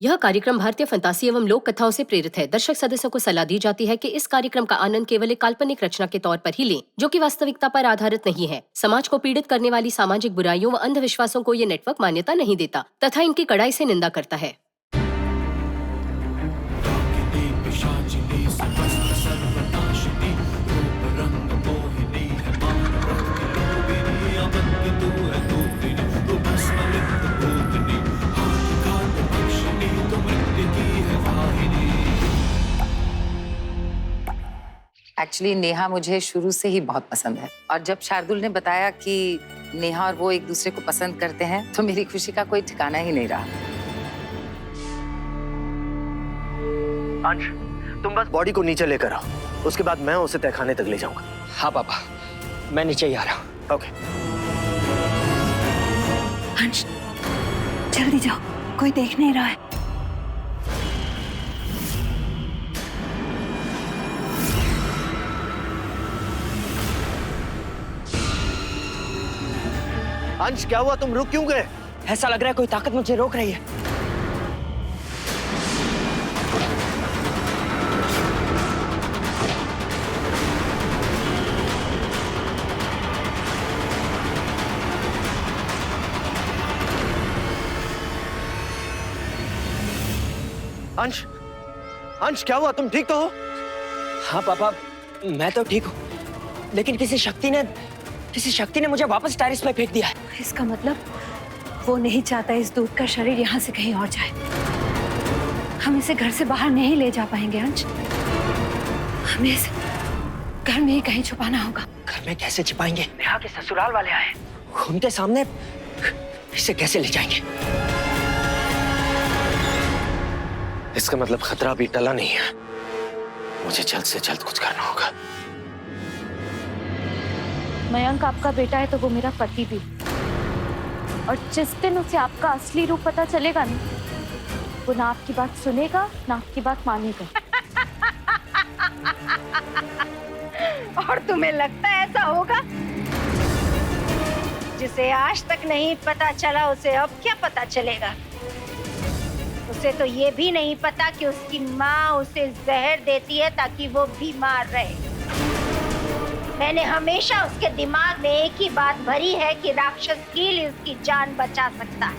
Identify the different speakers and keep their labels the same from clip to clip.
Speaker 1: यह कार्यक्रम भारतीय फंतासी एवं लोक कथाओं से प्रेरित है। दर्शक सदस्यों को सलाह दी जाती है कि इस कार्यक्रम का आनंद केवल एक काल्पनिक रचना के तौर पर ही लें, जो कि वास्तविकता पर आधारित नहीं है। समाज को पीड़ित करने वाली सामाजिक बुराइयों व अंधविश्वासों को ये नेटवर्क मान्यता नहीं देता तथा इनकी कड़ाई से निंदा करता है।
Speaker 2: एक्चुअली नेहा मुझे शुरू से ही बहुत पसंद है और जब शार्दुल ने बताया कि नेहा और वो एक दूसरे को पसंद करते हैं तो मेरी खुशी का कोई ठिकाना ही नहीं रहा।
Speaker 3: अंश, तुम बस बॉडी को नीचे लेकर आओ, उसके बाद मैं उसे तहखाने तक ले जाऊंगा।
Speaker 4: हाँ पापा, मैं नीचे ही आ रहा हूँ।
Speaker 3: ओके।
Speaker 5: अंश, जल्दी जाओ, कोई देख नहीं रहा है।
Speaker 3: अंश, क्या हुआ? तुम रुक क्यों गए?
Speaker 4: ऐसा लग रहा है कोई ताकत मुझे रोक रही है।
Speaker 3: अंश, अंश क्या हुआ? तुम ठीक तो हो?
Speaker 4: हाँ पापा, मैं तो ठीक हूँ, लेकिन किसी शक्ति ने मुझे वापस टेरेस पे फेंक दिया है।
Speaker 5: इसका मतलब वो नहीं चाहता इस दूत का शरीर यहाँ से कहीं और जाए। हम इसे घर से बाहर नहीं ले जा पाएंगे अंश। हमें इसे घर में ही कहीं छुपाना होगा।
Speaker 4: घर में कैसे छिपाएंगे? नेहा के ससुराल वाले आए, उनके सामने इसे कैसे ले जाएंगे?
Speaker 3: इसका मतलब खतरा अभी टला नहीं है। मुझे जल्द से जल्द कुछ करना होगा।
Speaker 6: मयंक आपका बेटा है तो वो मेरा पति भी, और जिस दिन उसे आपका असली रूप पता चलेगा ना, वो ना आपकी बात सुनेगा ना आपकी बात मानेगा।
Speaker 7: और तुम्हें लगता है ऐसा होगा? जिसे आज तक नहीं पता चला उसे अब क्या पता चलेगा? उसे तो ये भी नहीं पता कि उसकी माँ उसे जहर देती है ताकि वो बीमार रहे। मैंने हमेशा उसके दिमाग में एक ही बात भरी है कि राक्षस कील उसकी जान बचा सकता है,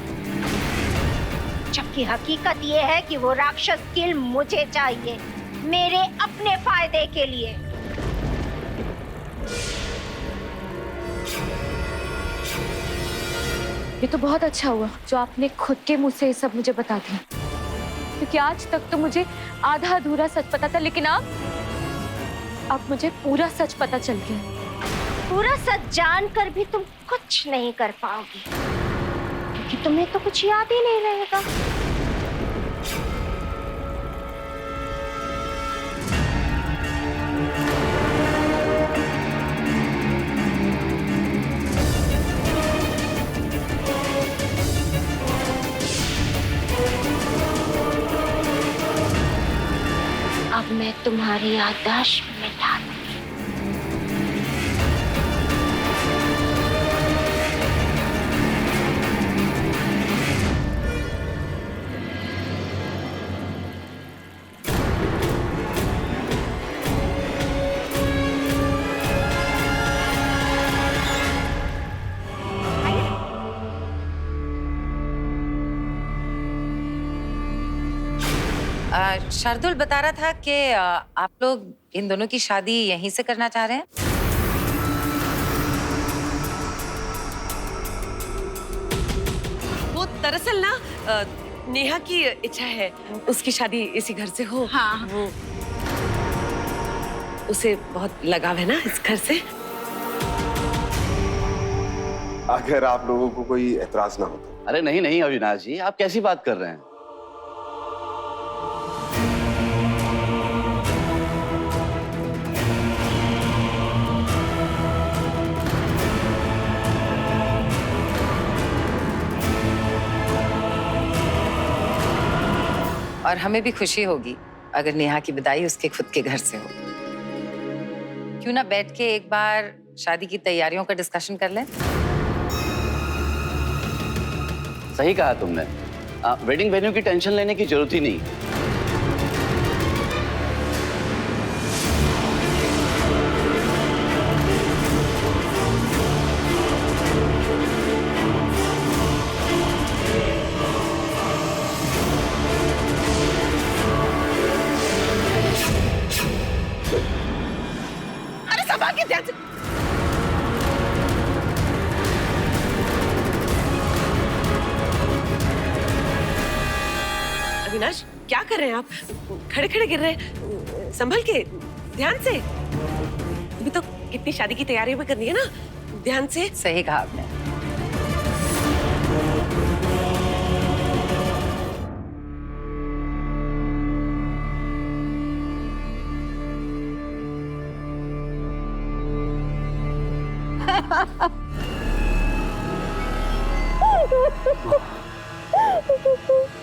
Speaker 7: जबकि हकीकत ये है कि वो राक्षस कील मुझे चाहिए, मेरे अपने फायदे के लिए।
Speaker 6: ये तो बहुत अच्छा हुआ जो आपने खुद के मुंह से ये सब मुझे बता दिया, क्योंकि आज तक तो मुझे आधा अधूरा सच पता था, लेकिन अब मुझे पूरा सच पता चल गया।
Speaker 7: पूरा सच जानकर भी तुम कुछ नहीं कर पाओगी, क्योंकि तुम्हें तो कुछ याद ही नहीं रहेगा। अब मैं तुम्हारी याददाश्त मिटा दूंगी।
Speaker 2: शार्दुल बता रहा था कि आप लोग इन दोनों की शादी यहीं से करना चाह रहे हैं।
Speaker 8: वो दरअसल ना नेहा की इच्छा है उसकी शादी इसी घर से हो।
Speaker 7: हाँ।
Speaker 8: वो उसे बहुत लगाव है ना इस घर से।
Speaker 9: अगर आप लोगों को कोई एतराज ना हो तो।
Speaker 10: अरे नहीं नहीं अविनाश जी, आप कैसी बात कर रहे हैं?
Speaker 2: और हमें भी खुशी होगी अगर नेहा की विदाई उसके खुद के घर से हो। क्यों ना बैठ के एक बार शादी की तैयारियों का डिस्कशन कर लें?
Speaker 10: सही कहा तुमने। वेडिंग वेन्यू की टेंशन लेने की जरूरत ही नहीं।
Speaker 8: अरे संभाल के, ध्यान से। अविनाश, क्या कर रहे हैं आप? खड़े खड़े गिर रहे हैं। संभल के, ध्यान से। अभी तो कितनी शादी की तैयारी में करनी है ना, ध्यान से।
Speaker 2: सही कहा आपने।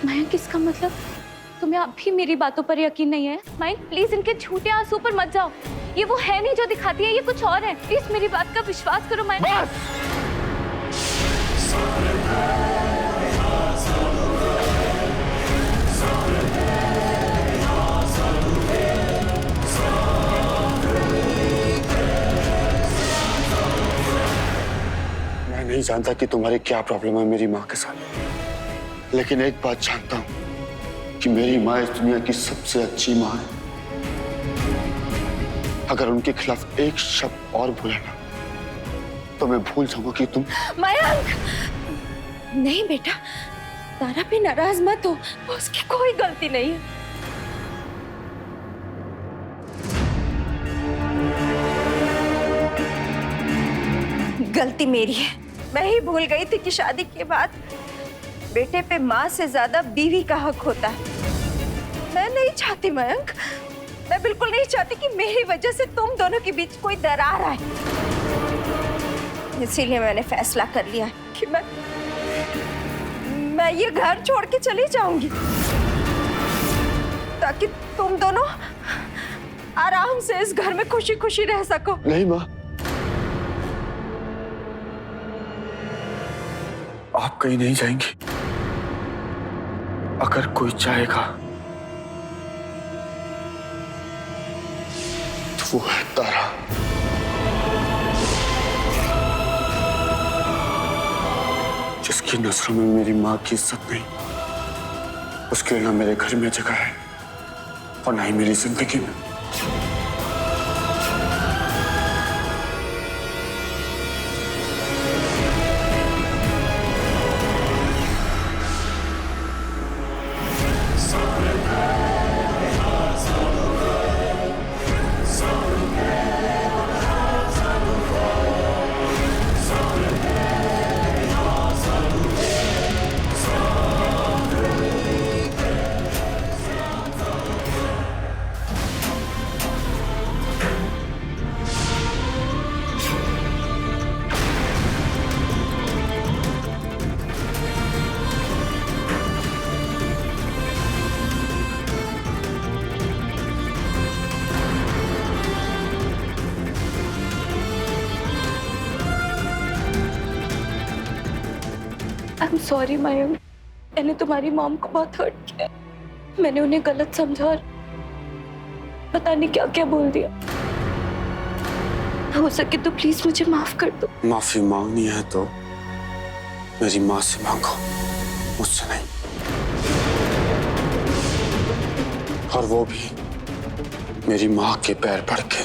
Speaker 6: मयंक, इसका मतलब तुम्हें अब भी मेरी बातों पर यकीन नहीं है? मयंक प्लीज इनके झूठे आंसू पर मत जाओ। ये वो है नहीं जो दिखाती है, ये कुछ और है। प्लीज मेरी बात का विश्वास करो मयंक।
Speaker 9: मैं नहीं जानता कि तुम्हारी क्या प्रॉब्लम है मेरी माँ के साथ, लेकिन एक बात जानता हूँ कि मेरी माँ इस दुनिया की सबसे अच्छी माँ है। अगर उनके खिलाफ एक शब्द और बोला ना तो मैं भूल जाऊंगा कि तुम।
Speaker 5: मयंक, नहीं बेटा, तारा पे नाराज मत हो, उसकी कोई गलती नहीं है। गलती मेरी है। मैं ही भूल गई थी कि शादी के बाद बेटे पे माँ से ज्यादा बीवी का हक होता है। मैं नहीं चाहती मयंक, मैं बिल्कुल नहीं चाहती कि मेरी वजह से तुम दोनों के बीच कोई दरार आए। इसीलिए मैंने फैसला कर लिया कि मैं ये घर छोड़ के चली जाऊंगी, ताकि तुम दोनों आराम से इस घर में खुशी खुशी रह सको।
Speaker 9: नहीं माँ, आप कहीं नहीं जाएंगी। अगर कोई चाहेगा तो वो है तारा। जिसकी नजरों में मेरी माँ की इज्जत नहीं, उसके लिए ना मेरे घर में जगह है और ना ही मेरी जिंदगी में।
Speaker 6: I'm sorry मयंक, मैंने तुम्हारी मॉम को बहुत हर्ट किया। मैंने उन्हें गलत समझा और पता नहीं क्या क्या बोल दिया। हो सके तो प्लीज मुझे माफ कर दो।
Speaker 9: माफी मांगनी है तो मेरी माँ से मांगो, मुझसे नहीं। और वो भी मेरी माँ के पैर पड़ के।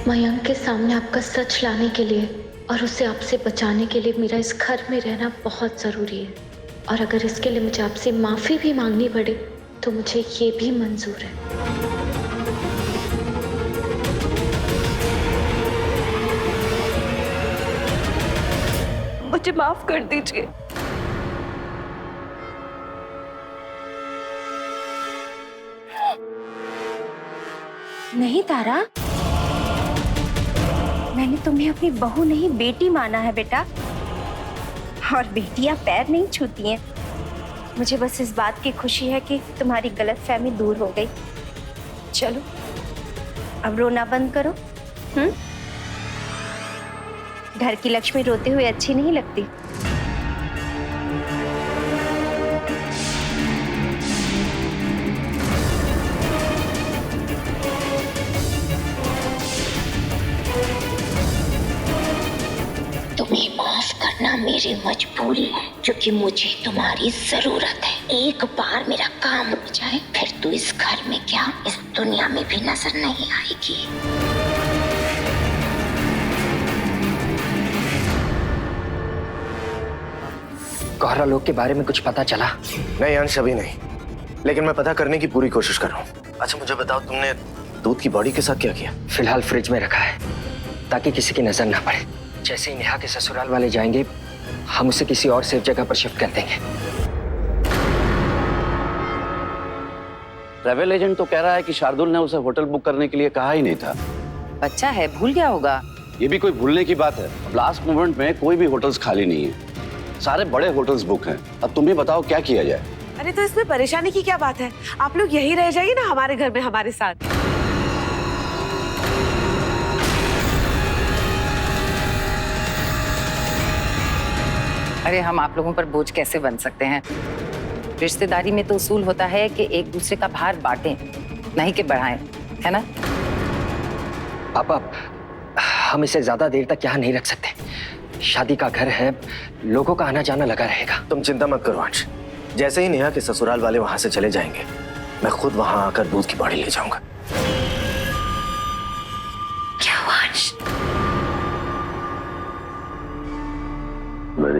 Speaker 11: मयंक के सामने आपका सच लाने के लिए और उसे आपसे बचाने के लिए मेरा इस घर में रहना बहुत ज़रूरी है। और अगर इसके लिए मुझे आपसे माफ़ी भी मांगनी पड़े तो मुझे ये भी मंजूर है।
Speaker 6: मुझे माफ कर दीजिए।
Speaker 5: नहीं तारा, मैंने तुम्हें अपनी बहू नहीं बेटी माना है बेटा।
Speaker 7: और बेटियां पैर नहीं छूती हैं। मुझे बस इस बात की खुशी है कि तुम्हारी गलतफहमी दूर हो गई। चलो अब रोना बंद करो। घर की लक्ष्मी रोते हुए अच्छी नहीं लगती।
Speaker 11: तुम्हें माफ करना मेरी मजबूरी है, क्योंकि मुझे तुम्हारी जरूरत है। एक बार मेरा काम हो जाए, फिर तू इस घर में क्या, इस दुनिया में भी नजर नहीं आएगी।
Speaker 4: गौरा लोग के बारे में कुछ पता चला?
Speaker 3: नहीं अंश, अभी नहीं, लेकिन मैं पता करने की पूरी कोशिश कर रहा हूँ। अच्छा मुझे बताओ, तुमने दूध की बॉडी के साथ क्या किया?
Speaker 4: फिलहाल फ्रिज में रखा है ताकि किसी की नजर ना पड़े। जैसे ही नेहा के ससुराल वाले जाएंगे, हम उसे किसी और सेफ जगह पर शिफ्ट कर देंगे।
Speaker 10: ट्रैवल एजेंट तो कह रहा है कि शार्दुल ने उसे होटल बुक करने के लिए कहा ही नहीं था।
Speaker 2: बच्चा है, भूल गया होगा।
Speaker 10: ये भी कोई भूलने की बात है? लास्ट मोमेंट में कोई भी होटल्स खाली नहीं है, सारे बड़े होटल्स बुक हैं। अब तुम ही बताओ क्या किया जाए।
Speaker 8: अरे तो इसमें परेशानी की क्या बात है? आप लोग यहीं रह जाइए ना हमारे घर में हमारे साथ।
Speaker 2: अरे हम आप लोगों पर बोझ कैसे बन सकते हैं? रिश्तेदारी में तो उसूल होता है कि एक दूसरे का भार बांटें, नहीं कि बढ़ाएं, है ना?
Speaker 4: पापा, हम इसे ज्यादा देर तक यहाँ नहीं रख सकते। शादी का घर है, लोगों का आना जाना लगा रहेगा।
Speaker 3: तुम चिंता मत करो अंश, जैसे ही नेहा के ससुराल वाले वहां से चले जाएंगे, मैं खुद वहां आकर दूध की बॉडी ले जाऊंगा।
Speaker 11: क्या हुआ अंश?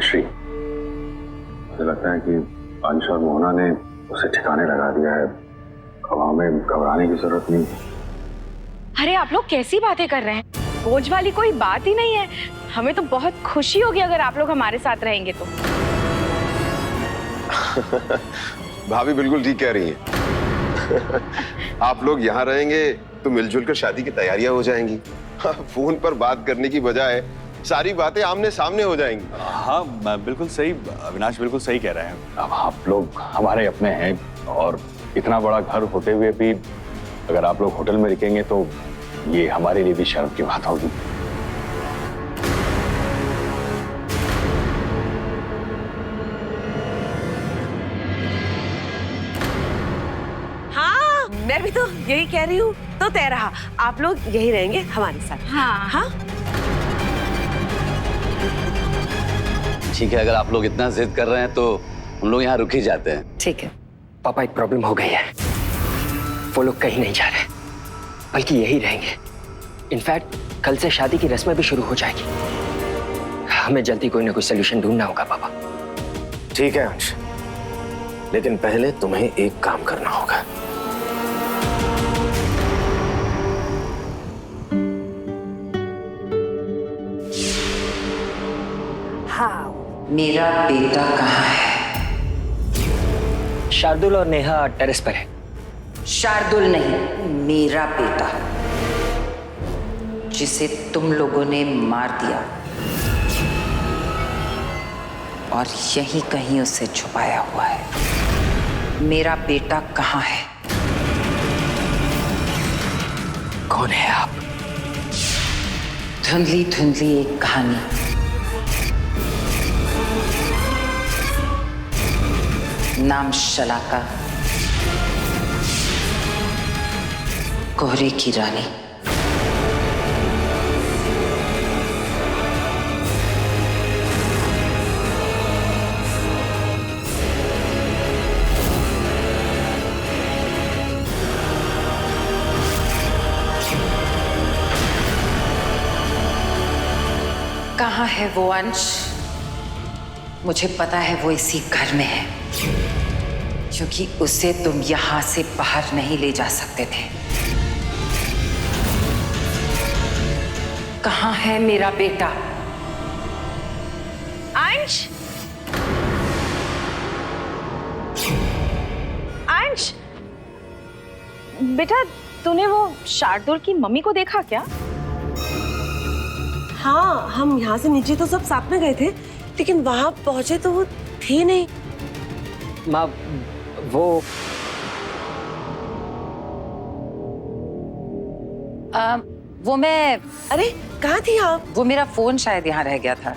Speaker 9: श्री, मुझे लगता है कि अंश और मोहना ने उसे ठिकाने लगा दिया है। अब हमें घबराने की जरूरत नहीं।
Speaker 6: अरे आप लोग कैसी बातें कर रहे हैं? बोझ वाली कोई बात ही नहीं है। हमें तो बहुत खुशी होगी अगर आप लोग हमारे साथ रहेंगे तो।
Speaker 12: भाभी बिल्कुल ठीक कह रही हैं। आप लोग यहाँ रहेंगे तो मिलजुल कर शादी की तैयारियां हो जाएंगी। फोन पर बात करने की बजाय सारी बातें आमने सामने हो जाएंगी।
Speaker 13: हाँ बिल्कुल सही, अविनाश बिल्कुल सही कह रहे हैं।
Speaker 14: अब आप लोग हमारे अपने हैं, और इतना बड़ा घर होते हुए भी अगर आप लोग होटल में रुकेंगे तो ये हमारे लिए भी शर्म की बात होगी।
Speaker 8: हाँ, मैं भी तो यही कह रही हूँ। तो तय रहा, आप लोग यही रहेंगे हमारे साथ।
Speaker 6: हाँ
Speaker 8: हाँ
Speaker 10: ठीक है, अगर आप लोग इतना जिद कर रहे हैं तो हम लोग यहाँ रुक ही जाते हैं।
Speaker 2: ठीक है।
Speaker 4: पापा, एक प्रॉब्लम हो गई है। वो लोग कहीं नहीं जा रहे, बल्कि यही रहेंगे। इनफैक्ट कल से शादी की रस्में भी शुरू हो जाएगी। हमें जल्दी कोई ना कोई सोल्यूशन ढूंढना होगा पापा।
Speaker 3: ठीक है अंश, लेकिन पहले तुम्हें एक काम करना होगा।
Speaker 2: हाँ, मेरा बेटा कहाँ है?
Speaker 4: शार्दुल और नेहा टेरेस पर है।
Speaker 2: शार्दुल नहीं, मेरा बेटा, जिसे तुम लोगों ने मार दिया और यहीं कहीं उसे छुपाया हुआ है। मेरा बेटा कहाँ है?
Speaker 4: कौन है आप?
Speaker 2: धुंधली धुंधली एक कहानी, नाम शलाका, कोहरे की रानी। कहाँ है वो अंश? मुझे पता है वो इसी घर में है, क्योंकि उसे तुम यहां से बाहर नहीं ले जा सकते थे। कहाँ है मेरा बेटा?
Speaker 6: अंश, अंश, बेटा तूने वो शार्दुल की मम्मी को देखा क्या?
Speaker 8: हाँ, हम यहाँ से नीचे तो सब साथ में गए थे, लेकिन वहां पहुंचे तो वो थी नहीं।
Speaker 4: माँ वो
Speaker 2: मैं,
Speaker 8: अरे कहाँ थी आप?
Speaker 2: वो मेरा फोन शायद यहाँ रह गया था।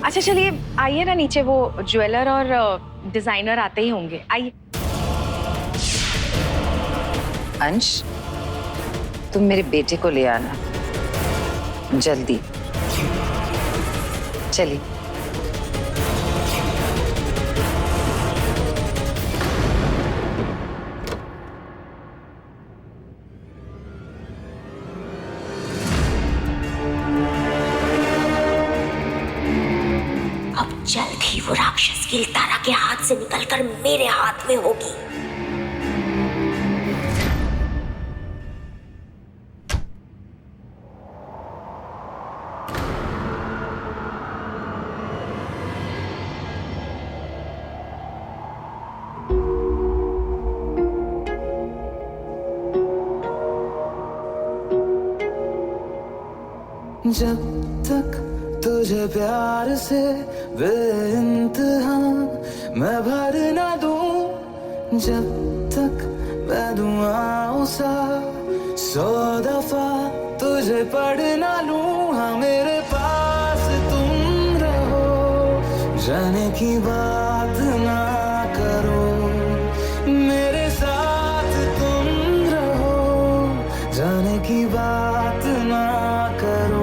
Speaker 6: अच्छा चलिए आइए ना नीचे, वो ज्वेलर और डिजाइनर आते ही होंगे, आइए।
Speaker 2: अंश, तुम मेरे बेटे को ले आना जल्दी। चलिए।
Speaker 11: अब जल्द ही वो राक्षस की तारा के हाथ से निकलकर मेरे हाथ में होगी।
Speaker 15: जब तक तुझे प्यार से बेइंतहा मैं भर ना दूं, जब तक मैं दुआओं सा 100 दफा तुझे पढ़ ना लूं। हाँ मेरे पास तुम रहो, जाने की बात ना करो, मेरे साथ तुम रहो, जाने की बात ना करो।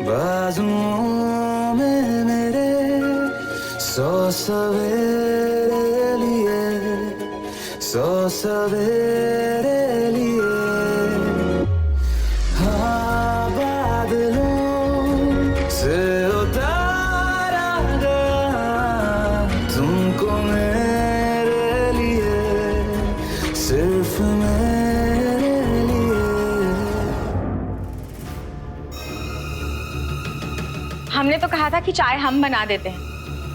Speaker 15: बाजुओं में मेरे 100 सवेरे लिए, 100 सवेरे लिए। हाँ बादलों से उतारा गया तुमको मेरे लिए, सिर्फ मेरे लिए।
Speaker 6: हमने तो कहा था कि चाय हम बना देते हैं,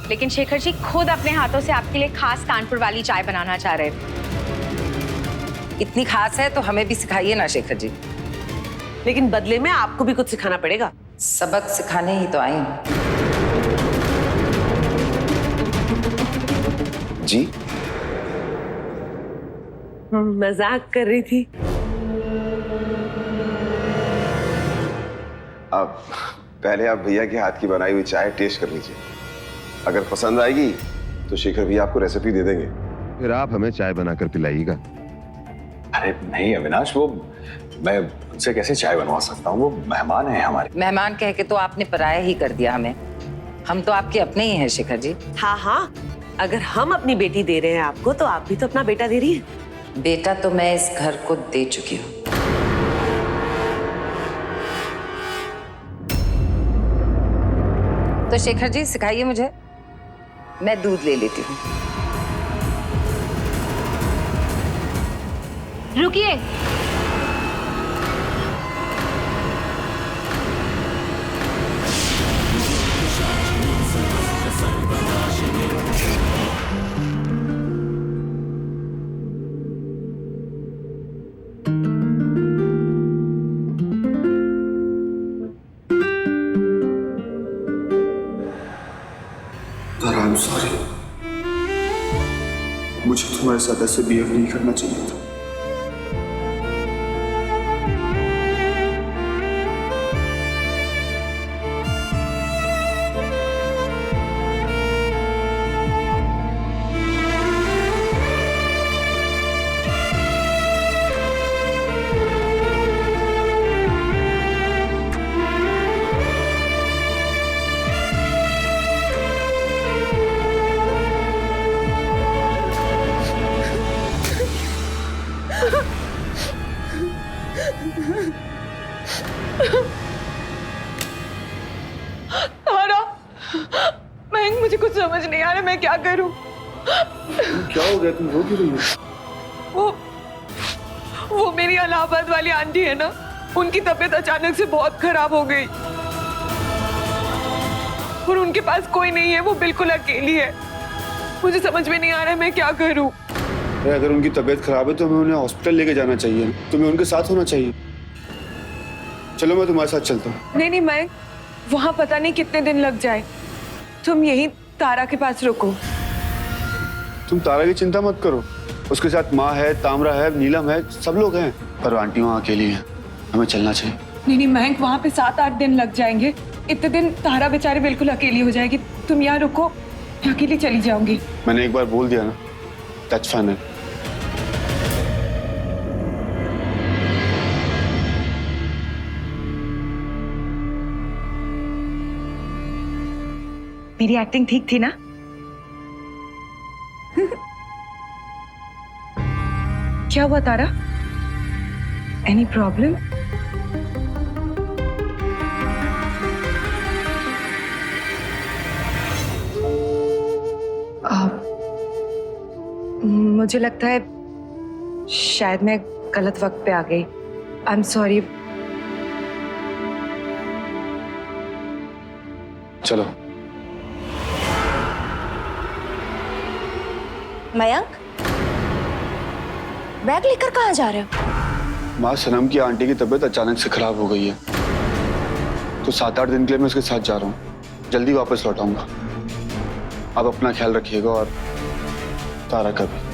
Speaker 6: लेकिन शेखर जी खुद अपने हाथों से आपके लिए खास कानपुर वाली चाय बनाना चाह रहे थे।
Speaker 2: इतनी खास है तो हमें भी सिखाइए ना शेखर जी।
Speaker 8: लेकिन बदले में आपको भी कुछ सिखाना पड़ेगा।
Speaker 2: सबक सिखाने ही तो आई हूँ।
Speaker 12: जी
Speaker 8: मजाक कर रही थी।
Speaker 12: अब पहले आप भैया के हाथ की बनाई हुई चाय टेस्ट कर लीजिए, अगर पसंद आएगी तो शेखर भैया आपको रेसिपी दे देंगे, फिर आप हमें चाय बनाकर पिलाइएगा।
Speaker 14: अरे नहीं अविनाश, वो मैं उनसे कैसे चाय बनवा सकता हूँ, वो मेहमान हैं हमारे।
Speaker 2: मेहमान कह के तो आपने पराया ही कर दिया हमें, हम तो आपके अपने ही हैं शेखर जी।
Speaker 8: हाँ हाँ, अगर हम अपनी बेटी दे रहे हैं आपको तो आप भी तो अपना बेटा दे रही है।
Speaker 2: बेटा तो मैं इस घर को दे चुकी हूँ। तो शेखर जी सिखाइए मुझे, मैं दूध ले लेती हूँ।
Speaker 6: रुकिए,
Speaker 9: I'm sorry, मुझे तुम्हारे साथ ऐसे बिहेव नहीं करना चाहिए था।
Speaker 6: तारा, महंग, मुझे कुछ समझ नहीं आ रहा मैं क्या करूं।
Speaker 9: क्या हो गया, तुम रो क्यों रही हो?
Speaker 8: वो मेरी इलाहाबाद वाली आंटी है ना, उनकी तबीयत अचानक से बहुत खराब हो गई और उनके पास कोई नहीं है, वो बिल्कुल अकेली है। मुझे समझ में नहीं आ रहा है मैं क्या करूं।
Speaker 9: अगर उनकी तबीयत खराब है तो हमें उन्हें हॉस्पिटल लेके जाना चाहिए, तुम्हें उनके साथ होना चाहिए। चलो मैं तुम्हारे साथ चलता हूँ।
Speaker 8: नहीं मैं वहां पता नहीं कितने दिन लग जाए, तुम यहीं तारा के पास रुको।
Speaker 9: तुम तारा की चिंता मत करो, उसके साथ माँ है, तामरा है, नीलम है, सब लोग हैं, पर आंटी वहाँ अकेली है, हमें चलना चाहिए।
Speaker 8: नहीं महक, वहां पे 7-8 दिन लग जाएंगे, इतने दिन तारा बेचारी बिल्कुल अकेली हो जाएगी। तुम यहाँ रुको, मैं अकेली चली जाऊंगी।
Speaker 9: मैंने एक बार बोल दिया ना, दैट्स फाइनल।
Speaker 8: मेरी एक्टिंग ठीक थी ना? क्या हुआ तारा? Any problem? मुझे लगता है शायद मैं गलत वक्त पे आ गई। I am sorry.
Speaker 9: चलो।
Speaker 5: मयंक, बैग लेकर कहाँ जा रहे हो?
Speaker 9: माँ, सनम की आंटी की तबीयत अचानक से खराब हो गई है, तो 7-8 दिन के लिए मैं उसके साथ जा रहा हूँ। जल्दी वापस लौट आऊंगा। आप अपना ख्याल रखिएगा और तारा का भी।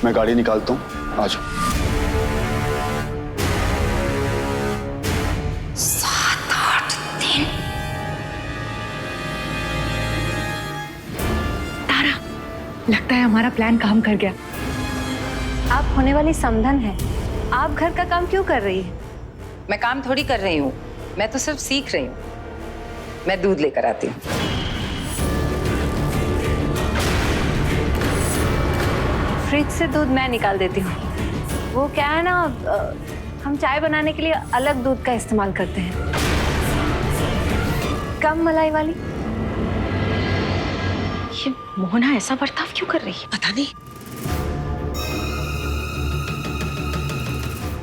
Speaker 9: मैं गाड़ी निकालता हूँ, आ जाओ।
Speaker 5: 7-8 दिन? तारा, लगता है हमारा प्लान काम कर गया। आप होने वाली समधन है, आप घर का काम क्यों कर रही है?
Speaker 2: मैं काम थोड़ी कर रही हूँ, मैं तो सिर्फ सीख रही हूँ। मैं दूध लेकर आती हूँ।
Speaker 5: फ्रिज से दूध मैं निकाल देती हूँ। वो क्या है ना, हम चाय बनाने के लिए अलग दूध का इस्तेमाल करते हैं, कम मलाई वाली। ये मोहना ऐसा बर्ताव क्यों कर रही है?
Speaker 8: पता नहीं,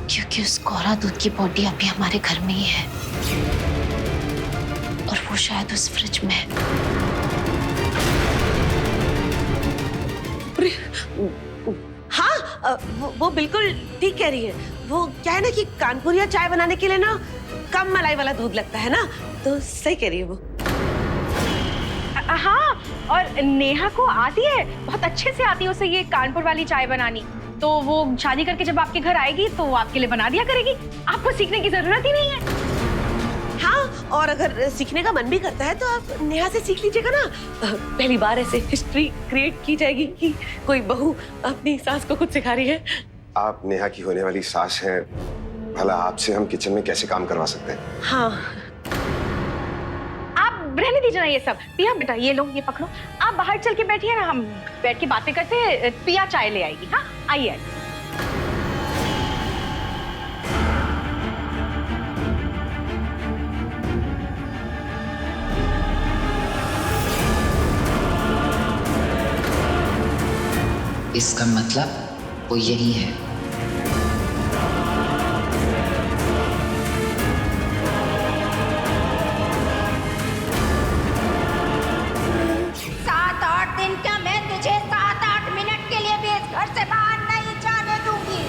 Speaker 11: क्योंकि उस कोरा दूध की बॉडी अभी हमारे घर में ही है और वो शायद उस फ्रिज में है।
Speaker 8: हाँ, वो बिल्कुल ठीक कह रही है। वो क्या है ना कि कानपुरिया चाय बनाने के लिए ना कम मलाई वाला दूध लगता है ना, तो सही कह रही है वो।
Speaker 6: हाँ, और नेहा को आती है, बहुत अच्छे से आती है उसे ये कानपुर वाली चाय बनानी। तो वो शादी करके जब आपके घर आएगी तो आपके लिए बना दिया करेगी, आपको सीखने की जरूरत ही नहीं है।
Speaker 8: हाँ, और अगर सीखने का मन भी करता है तो आप नेहा से सीख लीजिएगा ना। पहली बार ऐसे हिस्ट्री क्रिएट की जाएगी कि कोई बहू अपनी सास को कुछ सिखा रही है।
Speaker 12: आप नेहा की होने वाली सास हैं, भला आपसे हम किचन में कैसे काम करवा सकते हैं?
Speaker 8: हाँ,
Speaker 6: आप रहने दीजिए ना ये सब। पिया बेटा, ये लो, ये पकड़ो, आप बाहर चल के बैठिए ना, हम बैठ के बातें करते। पिया चाय ले आएगी। हाँ, आइए।
Speaker 2: इसका मतलब वो यही है।
Speaker 7: सात आठ दिन क्या, मैं तुझे 7-8 मिनट के लिए भी इस घर से बाहर नहीं जाने दूंगी।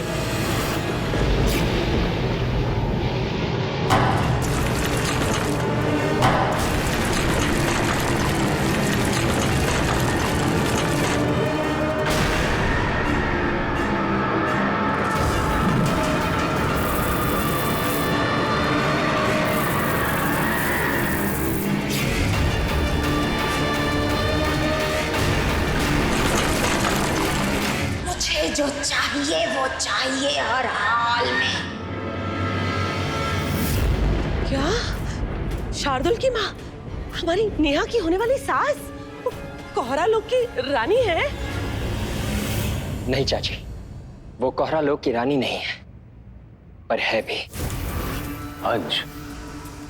Speaker 7: जो चाहिए वो चाहिए हर हाल में।
Speaker 8: क्या शार्दुल की माँ हमारी नेहा की होने वाली सास कोहरा लोग की रानी है?
Speaker 4: नहीं चाची, वो कोहरा लोग की रानी नहीं है, पर है भी।
Speaker 14: अंश,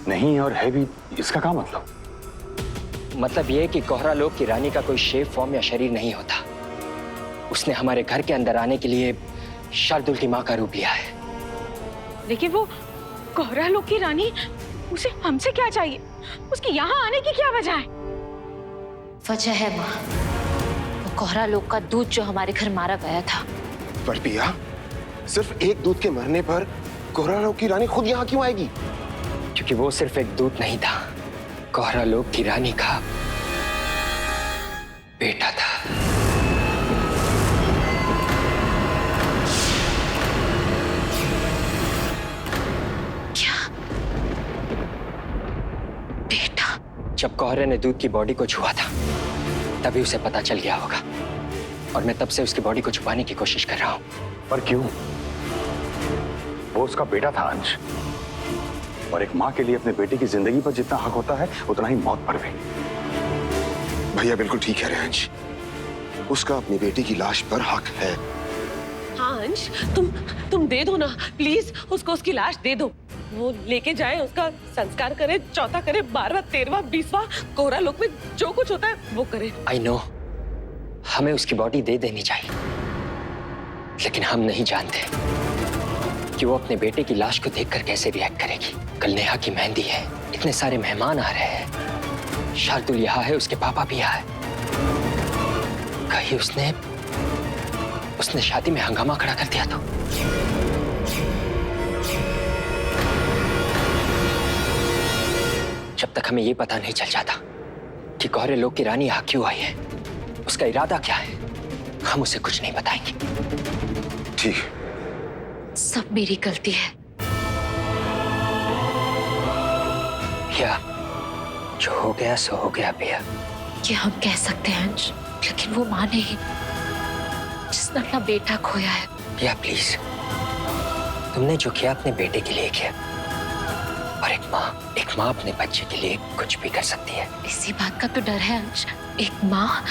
Speaker 14: नहीं और है भी, इसका क्या मतलब?
Speaker 4: मतलब ये कि कोहरा लोक की रानी का कोई शेप फॉर्म या शरीर नहीं होता। उसने हमारे घर के अंदर आने के लिए शार्दुल की माँ का रूप लिया है।
Speaker 6: लेकिन वो कोहरा लोक की रानी, उसे हमसे क्या चाहिए? उसके यहाँ आने की क्या वजह है?
Speaker 11: वजह है माँ, वो कोहरा लोक का दूध जो हमारे घर मारा गया था।
Speaker 12: पर पिया, सिर्फ एक दूध के मरने पर कोहरा लोक की रानी खुद यहाँ क्यों आएगी?
Speaker 4: क्योंकि वो सिर्फ एक दूत नहीं था, कोहरा लोक की रानी का बेटा था।
Speaker 11: क्या बेटा?
Speaker 4: जब कोहरे ने दूध की बॉडी को छुआ था तभी उसे पता चल गया होगा, और मैं तब से उसकी बॉडी को छुपाने की कोशिश कर रहा हूँ।
Speaker 14: पर क्यों? वो उसका बेटा था अंश, और एक माँ के लिए अपने बेटे की जिंदगी पर जितना हक होता है उतना ही मौत पर भी।
Speaker 12: भैया बिल्कुल ठीक है अंश, उसका अपनी बेटी की लाश पर हक है।
Speaker 8: हाँ अंश, तुम दे दो ना प्लीज, उसको उसकी लाश दे दो। वो लेके जाए, उसका संस्कार करे, चौथा करे, 12वां 13वां 20वां कोहरा लोक में जो कुछ होता है वो करे।
Speaker 4: आई नो, हमें उसकी बॉडी दे देनी चाहिए, लेकिन हम नहीं जानते कि वो अपने बेटे की लाश को देखकर कैसे रिएक्ट करेगी। कल नेहा की मेहंदी है, इतने सारे मेहमान आ रहे हैं, शार्दुल यहाँ है, उसके पापा भी यहाँ है। कहीं उसने शादी में हंगामा खड़ा कर दिया तो? जब तक हमें ये पता नहीं चल जाता कि कोहरे लोक की रानी यहाँ क्यों आई है, उसका इरादा क्या है, हम उसे कुछ नहीं बताएंगे।
Speaker 12: ठीक,
Speaker 11: सब मेरी गलती है।
Speaker 4: या जो हो गया सो हो गया भैया।
Speaker 11: ये हम कह सकते हैं अंश, लेकिन वो माँ नहीं जिसने अपना बेटा खोया है।
Speaker 4: या प्लीज, तुमने जो किया अपने बेटे के लिए किया, और एक माँ अपने बच्चे के लिए कुछ भी कर सकती है।
Speaker 11: इसी बात का तो डर है अंश, एक माँ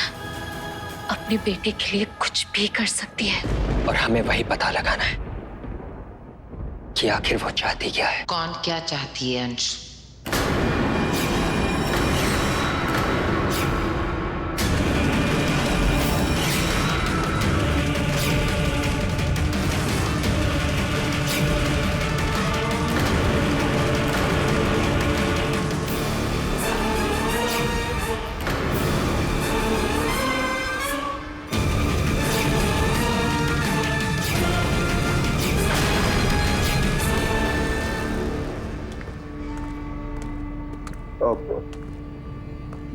Speaker 11: अपने बेटे के लिए कुछ भी कर सकती है।
Speaker 4: और हमें वही पता लगाना है कि आखिर वो चाहती क्या है।
Speaker 2: कौन क्या चाहती है अंश?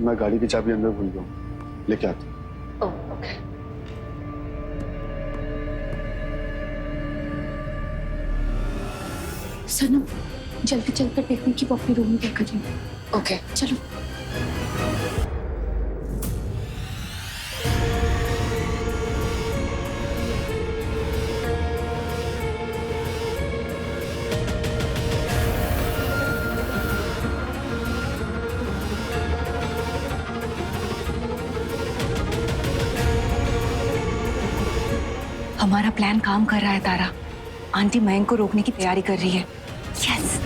Speaker 9: मैं गाड़ी की चाबी अंदर भूल गया, लेके आता हूँ।
Speaker 11: ओके।
Speaker 6: सनम, जल्दी चलकर देखने की वो अपने रूम में क्या कर रही है।
Speaker 11: ओके
Speaker 6: चलो।
Speaker 5: हमारा प्लान काम कर रहा है तारा। आंटी मयंक को रोकने की तैयारी कर रही है। यस।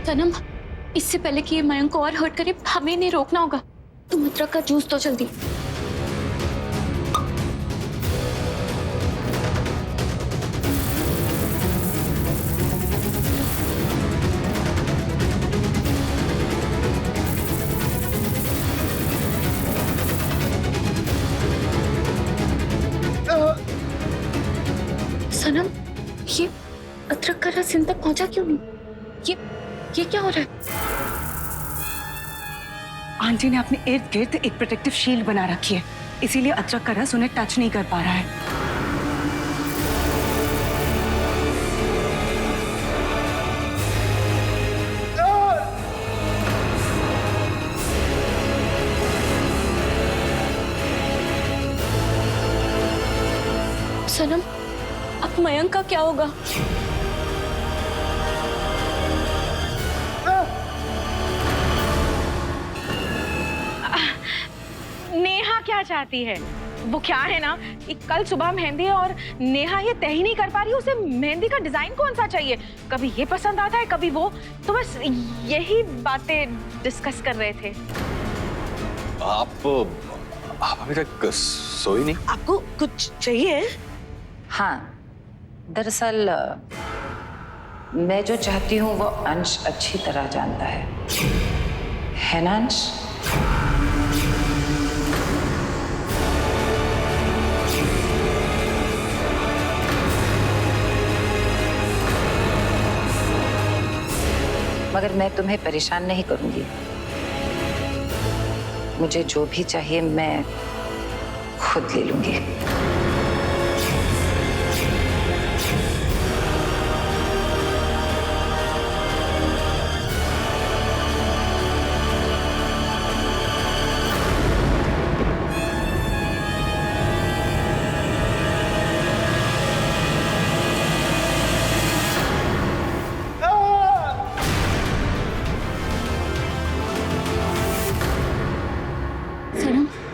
Speaker 6: सनम, इससे पहले कि ये मयंक को और हर्ट करे, हमें इन्हें रोकना होगा। तुम अदरक का जूस दो जल्दी। सनम, ये अदरक का रस इन तक पहुंचा क्यों नहीं? ये क्या हो रहा है?
Speaker 5: आंटी ने अपने इर्द गिर्द एक प्रोटेक्टिव शील्ड बना रखी है, इसीलिए अदरक का रस उन्हें टच नहीं कर पा रहा है।
Speaker 6: सनम, अब मयंक का क्या होगा?
Speaker 16: नेहा क्या चाहती है? वो क्या है ना, कल सुबह मेहंदी है और नेहा ये तय ही नहीं कर पा रही उसे मेहंदी का डिजाइन कौन सा चाहिए। कभी ये पसंद आता है कभी वो, तो बस यही बातें डिस्कस कर रहे थे।
Speaker 13: आप अभी तक सोई नहीं?
Speaker 16: आपको कुछ चाहिए?
Speaker 2: हाँ, दरअसल मैं जो चाहती हूँ वो अंश अच्छी तरह जानता है ना अंश? मगर मैं तुम्हें परेशान नहीं करूंगी। मुझे जो भी चाहिए मैं खुद ले लूंगी।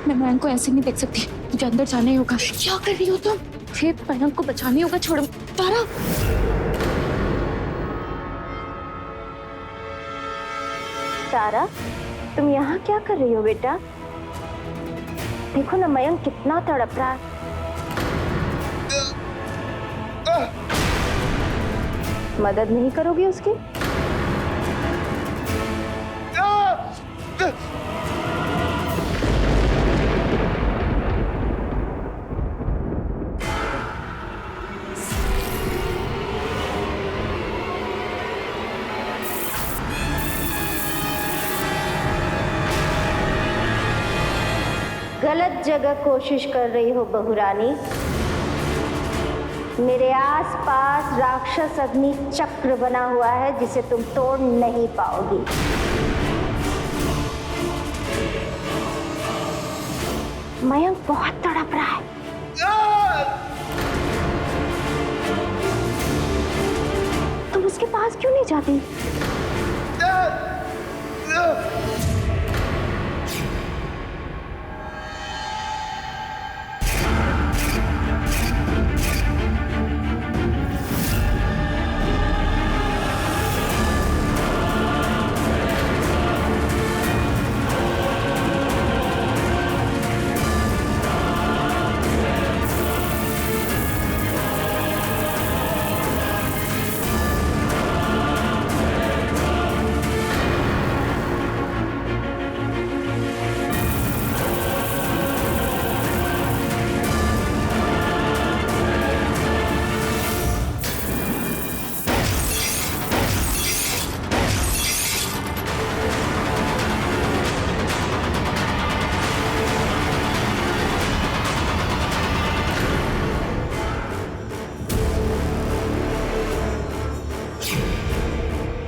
Speaker 6: मैं मयंक को ऐसे नहीं देख सकती, मुझे अंदर जाना ही होगा। क्या कर रही हो तुम? फिर मयंक को बचाना होगा। छोड़ो तारा।
Speaker 7: तारा, तुम यहाँ क्या कर रही हो बेटा? देखो ना मयंक कितना तड़प रहा है। मदद नहीं करोगी उसकी? गलत जगह कोशिश कर रही हो बहुरानी। मेरे आसपास राक्षस अग्नि चक्र बना हुआ है जिसे तुम तोड़ नहीं पाओगी। मयंक बहुत तड़प रहा है। तुम उसके पास क्यों नहीं जाती?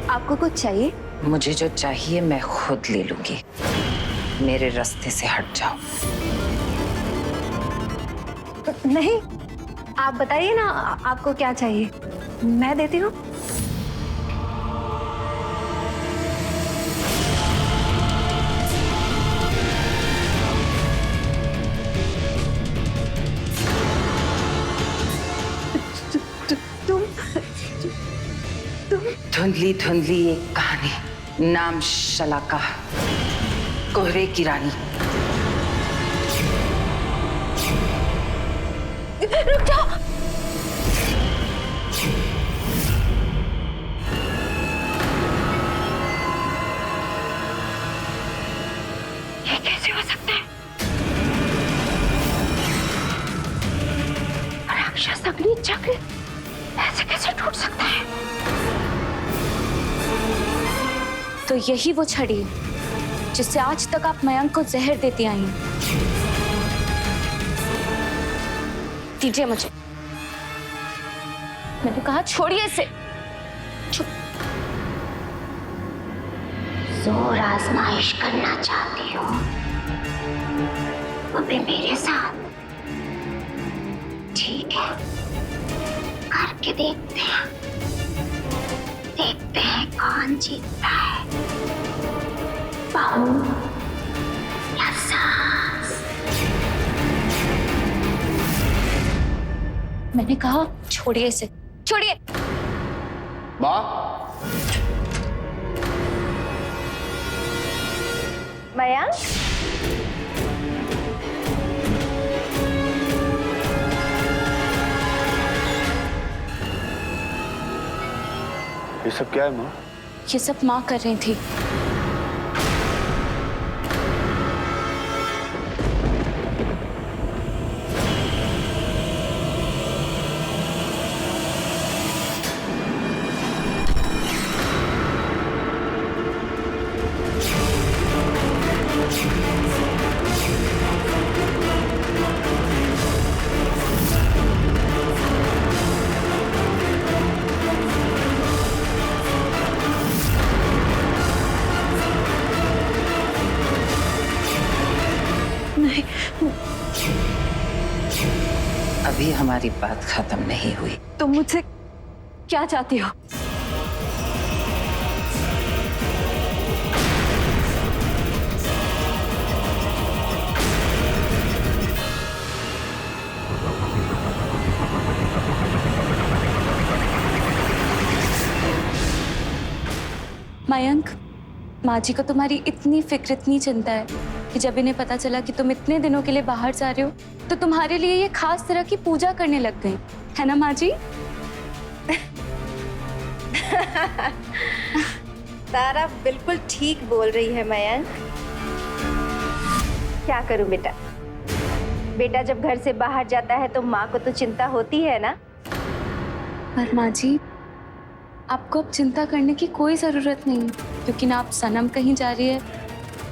Speaker 7: आपको कुछ चाहिए?
Speaker 2: मुझे जो चाहिए मैं खुद ले लूंगी। मेरे रास्ते से हट जाओ।
Speaker 5: नहीं, आप बताइए ना आपको क्या चाहिए, मैं देती हूँ।
Speaker 2: धुंधली धुंधली एक कहानी, नाम शलाका, कोहरे की रानी।
Speaker 6: रुक जाओ।
Speaker 7: ये कैसे हो सकता है? राक्षस अग्नि चक्र ऐसे कैसे टूट सकता है?
Speaker 6: तो यही वो छड़ी जिससे आज तक आप मयंक को जहर देती आई हैं। दीजिए मुझे। मैंने कहा छोड़िए इसे।
Speaker 7: जोर आजमाइश करना चाहती हो? वो भी मेरे साथ? ठीक है।
Speaker 11: करके देखते हैं कौन जीतता है, बहू या सास।
Speaker 6: मैंने कहा छोड़िए इसे, छोड़िए।
Speaker 12: माँ,
Speaker 7: मयंक,
Speaker 9: ये सब क्या है माँ?
Speaker 6: ये सब माँ कर रही थी।
Speaker 2: अभी हमारी बात खत्म नहीं हुई।
Speaker 5: तुम मुझसे क्या चाहती हो?
Speaker 6: मयंक, माँ जी को तुम्हारी इतनी फिक्र, इतनी चिंता है कि जब इन्हें पता चला कि तुम इतने दिनों के लिए बाहर जा रहे हो तो तुम्हारे लिए ये खास तरह की पूजा करने लग गई है ना माँ जी?
Speaker 7: तारा बिल्कुल ठीक बोल रही है मयंक। क्या करूं बेटा, बेटा जब घर से बाहर जाता है तो माँ को तो चिंता होती है ना।
Speaker 6: पर माँ जी, आपको अब चिंता करने की कोई जरूरत नहीं है, क्योंकि ना आप सनम कहीं जा रही है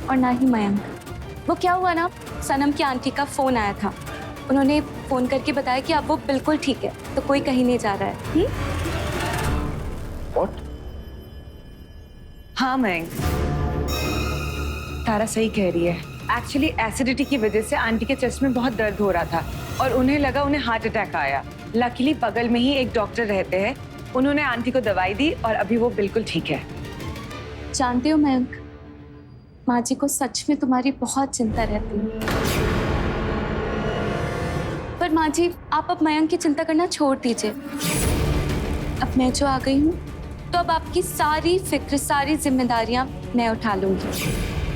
Speaker 6: और ना ही मयंक। वो क्या हुआ ना, सनम की आंटी का फोन आया था, उन्होंने फोन करके बताया कि अब वो बिल्कुल ठीक है, तो कोई कहीं नहीं जा रहा है।
Speaker 3: What?
Speaker 16: हाँ मयंक, तारा सही कह रही है। एक्चुअली एसिडिटी की वजह से आंटी के चेस्ट में बहुत दर्द हो रहा था और उन्हें लगा उन्हें हार्ट अटैक आया। लकीली बगल में ही एक डॉक्टर रहते हैं, उन्होंने आंटी को दवाई दी और अभी वो बिल्कुल ठीक है।
Speaker 6: जानते हो मयंक, माँ जी को सच में तुम्हारी बहुत चिंता रहती है। पर माँ जी, आप अब मयंक की चिंता करना छोड़ दीजिए। अब मैं जो आ गई हूँ तो अब आपकी सारी फिक्र, सारी जिम्मेदारियां मैं उठा लूंगी।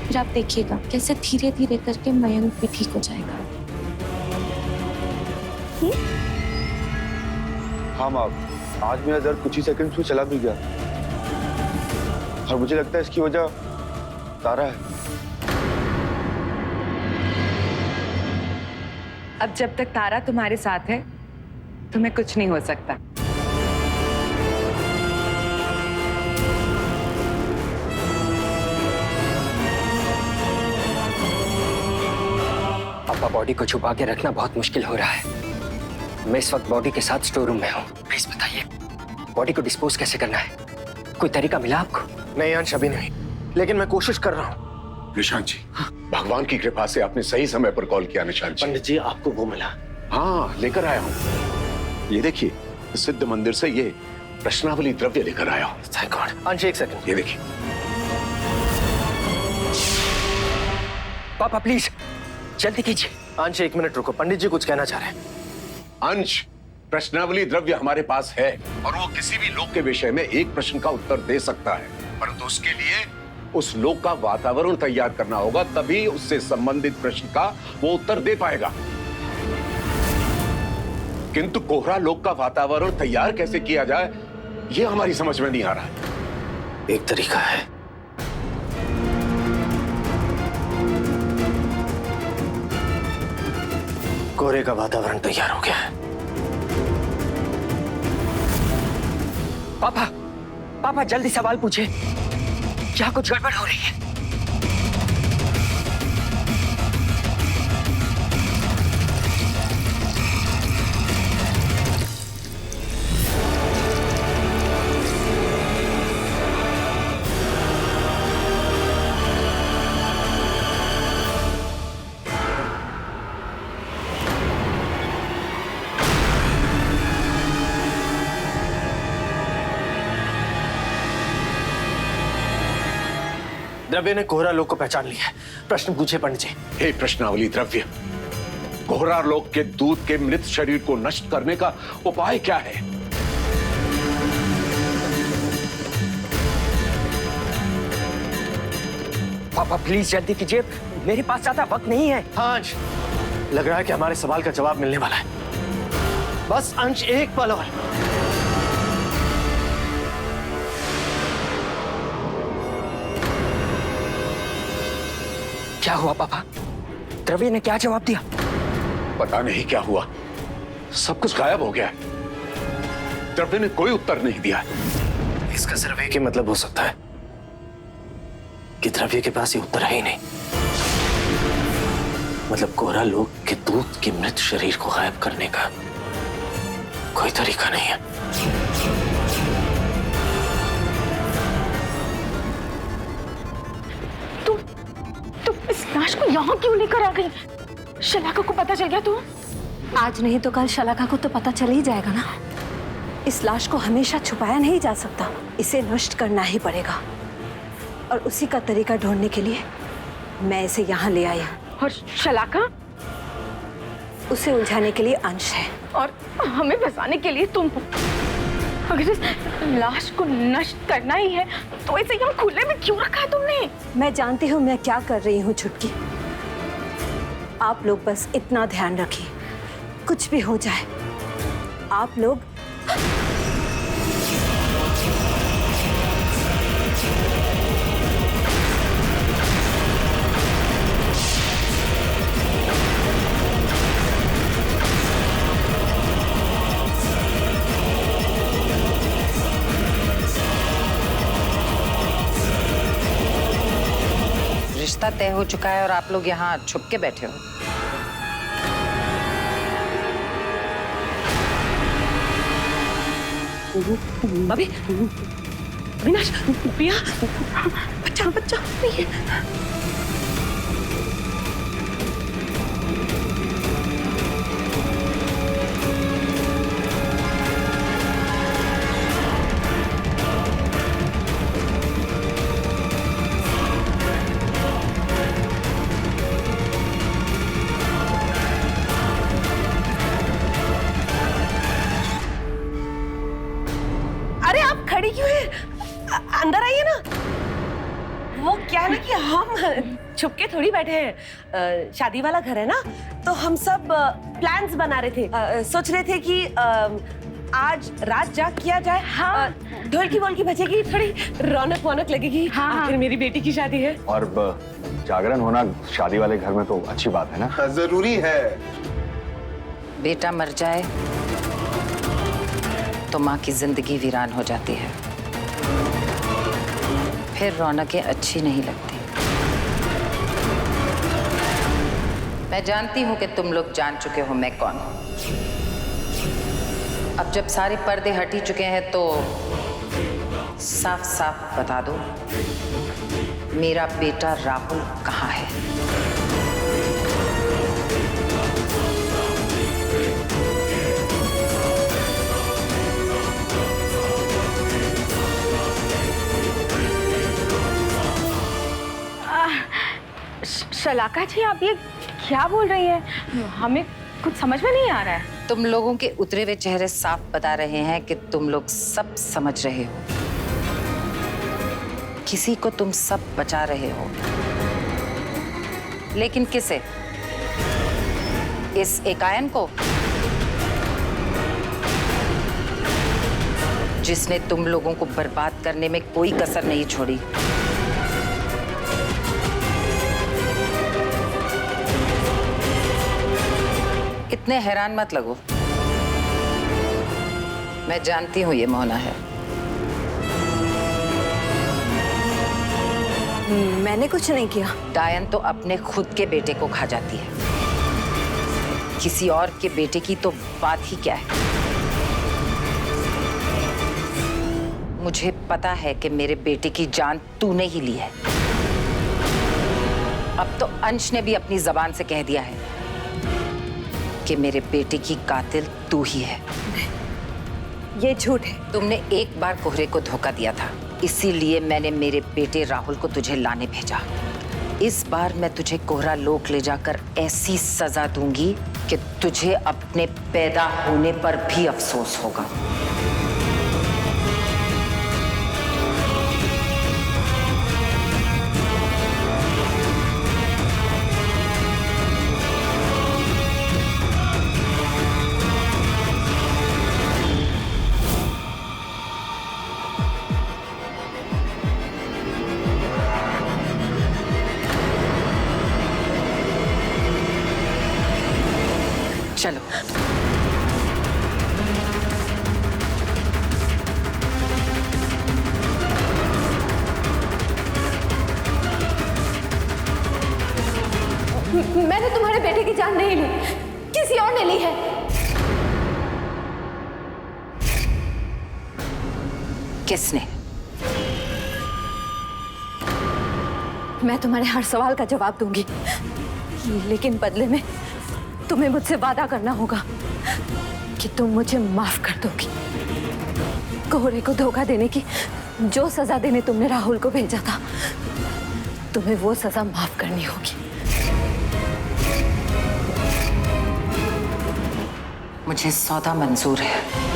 Speaker 6: फिर आप देखिएगा कैसे धीरे धीरे करके मयंक भी ठीक हो जाएगा।
Speaker 9: हाँ माँ, आज मेरा दर्द कुछ ही सेकंड्स में चला भी गया और मुझे लगता है इसकी वजह तारा है।
Speaker 16: अब जब तक तारा तुम्हारे साथ है तुम्हें कुछ नहीं हो सकता।
Speaker 4: पापा, बॉडी को छुपा के रखना बहुत मुश्किल हो रहा है। मैं इस वक्त बॉडी के साथ स्टोर रूम में हूँ। प्लीज बताइए, बॉडी को डिस्पोज कैसे करना है? कोई तरीका मिला आपको?
Speaker 3: नहीं अंश, अभी नहीं, लेकिन मैं कोशिश कर रहा हूँ।
Speaker 12: निशांत जी, भगवान की कृपा से आपने सही समय पर कॉल किया। निशांत जी,
Speaker 3: पंडित जी, आपको वो मिला?
Speaker 12: हाँ, लेकर आया हूँ। ये देखिए, सिद्ध मंदिर से ये प्रश्नावली द्रव्य लेकर आया हूँ।
Speaker 3: Thank God. अंश, एक सेकंड।
Speaker 12: ये देखिए।
Speaker 4: पापा प्लीज जल्दी कीजिए।
Speaker 3: अंश, एक मिनट रुको, पंडित जी कुछ कहना चाह रहे हैं।
Speaker 12: अंश, प्रश्नावली द्रव्य हमारे पास है और वो किसी भी लोक के विषय में एक प्रश्न का उत्तर दे सकता है, परंतु उसके लिए उस लोक का वातावरण तैयार करना होगा, तभी उससे संबंधित प्रश्न का वो उत्तर दे पाएगा। किंतु कोहरा लोक का वातावरण तैयार कैसे किया जाए, ये हमारी समझ में नहीं आ रहा है।
Speaker 3: एक तरीका है, कोहरे का वातावरण तैयार हो गया है।
Speaker 4: पापा, पापा जल्दी सवाल पूछे, क्या कुछ गड़बड़ हो रही है?
Speaker 3: द्रव्य ने कोहरा लोक को पहचान लिया है। प्रश्न पूछे पंडित जी।
Speaker 17: हे प्रश्नावली द्रव्य, कोहरा लोक के दूत के मृत शरीर को नष्ट करने का उपाय क्या है?
Speaker 4: पापा प्लीज जल्दी कीजिए, मेरे पास ज्यादा वक्त नहीं है।
Speaker 3: हाँ अंश, लग रहा है कि हमारे सवाल का जवाब मिलने वाला है। बस अंश, एक पल और।
Speaker 4: क्या हुआ पापा? द्रव्य ने क्या जवाब दिया?
Speaker 17: पता नहीं क्या हुआ, सब कुछ गायब हो गया। द्रव्य ने कोई उत्तर नहीं दिया।
Speaker 3: इसका सिर्फ एक ही मतलब हो सकता है कि द्रव्य के पास ये उत्तर है ही नहीं। मतलब कोहरा लोक के दूत के मृत शरीर को गायब करने का कोई तरीका नहीं है।
Speaker 16: तुम इस लाश को यहाँ क्यों लेकर आ गई? शलाका को पता चल गया तो?
Speaker 5: आज नहीं तो कल शलाका को तो पता चल ही जाएगा ना। इस लाश को हमेशा छुपाया नहीं जा सकता, इसे नष्ट करना ही पड़ेगा। और उसी का तरीका ढूंढने के लिए मैं इसे यहाँ ले आई हूँ।
Speaker 16: और शलाका?
Speaker 5: उसे उलझाने के लिए अंश है
Speaker 16: और हमें बचाने के लिए तुम हो। अगर इस लाश को नष्ट करना ही है तो इसे यहाँ खुले में क्यों रखा है तुमने?
Speaker 5: मैं जानती हूँ मैं क्या कर रही हूँ छुटकी। आप लोग बस इतना ध्यान रखिए, कुछ भी हो जाए आप लोग
Speaker 2: रिश्ता तय हो चुका है और आप लोग यहाँ छुप के बैठे हो।
Speaker 8: अभी अविनाश, प्रिया, बच्चा बच्चा नहीं है।
Speaker 18: खड़ी क्यों है? अंदर आइए ना। वो क्या है ना कि हम छुप के थोड़ी बैठे हैं, शादी वाला घर है ना, तो हम सब प्लान्स बना रहे थे। सोच रहे थे कि आज रात जाग किया जाए। हाँ, ढोलकी वोलकी बजेगी, थोड़ी रौनक वौनक लगेगी।
Speaker 8: हाँ, आखिर मेरी बेटी की शादी है।
Speaker 14: और जागरण होना शादी वाले घर में तो अच्छी बात है ना।
Speaker 12: जरूरी है।
Speaker 2: बेटा मर जाए तो माँ की जिंदगी वीरान हो जाती है, फिर रौनकें अच्छी नहीं लगती। मैं जानती हूं कि तुम लोग जान चुके हो मैं कौन हूं। अब जब सारे पर्दे हट ही चुके हैं तो साफ साफ बता दो, मेरा बेटा राहुल कहाँ है?
Speaker 16: शलाका जी, आप ये क्या बोल रही हैं? हमें कुछ समझ में नहीं आ रहा है।
Speaker 2: तुम लोगों के उतरे हुए चेहरे साफ बता रहे हैं कि तुम लोग सब समझ रहे हो। किसी को तुम सब बचा रहे हो, लेकिन किसे? इस एकायन को जिसने तुम लोगों को बर्बाद करने में कोई कसर नहीं छोड़ी। इतने हैरान मत लगो, मैं जानती हूं ये मोहना है।
Speaker 5: मैंने कुछ नहीं किया।
Speaker 2: डायन तो अपने खुद के बेटे को खा जाती है, किसी और के बेटे की तो बात ही क्या है। मुझे पता है कि मेरे बेटे की जान तूने ही ली है। अब तो अंश ने भी अपनी जबान से कह दिया है कि मेरे बेटे की कातिल तू ही है।
Speaker 5: ये झूठ है।
Speaker 2: तुमने एक बार कोहरे को धोखा दिया था, इसीलिए मैंने मेरे बेटे राहुल को तुझे लाने भेजा। इस बार मैं तुझे कोहरा लोक ले जाकर ऐसी सजा दूंगी कि तुझे अपने पैदा होने पर भी अफसोस होगा। चलो।
Speaker 5: मैंने तुम्हारे बेटे की जान नहीं ली, किसी और ने ली है।
Speaker 2: किसने?
Speaker 5: मैं तुम्हारे हर सवाल का जवाब दूंगी, लेकिन बदले में तुम्हें मुझसे वादा करना होगा कि तुम मुझे माफ कर दोगी। कोहरे को धोखा देने की जो सजा देने तुमने राहुल को भेजा था, तुम्हें वो सजा माफ करनी होगी।
Speaker 2: मुझे सौदा मंजूर है।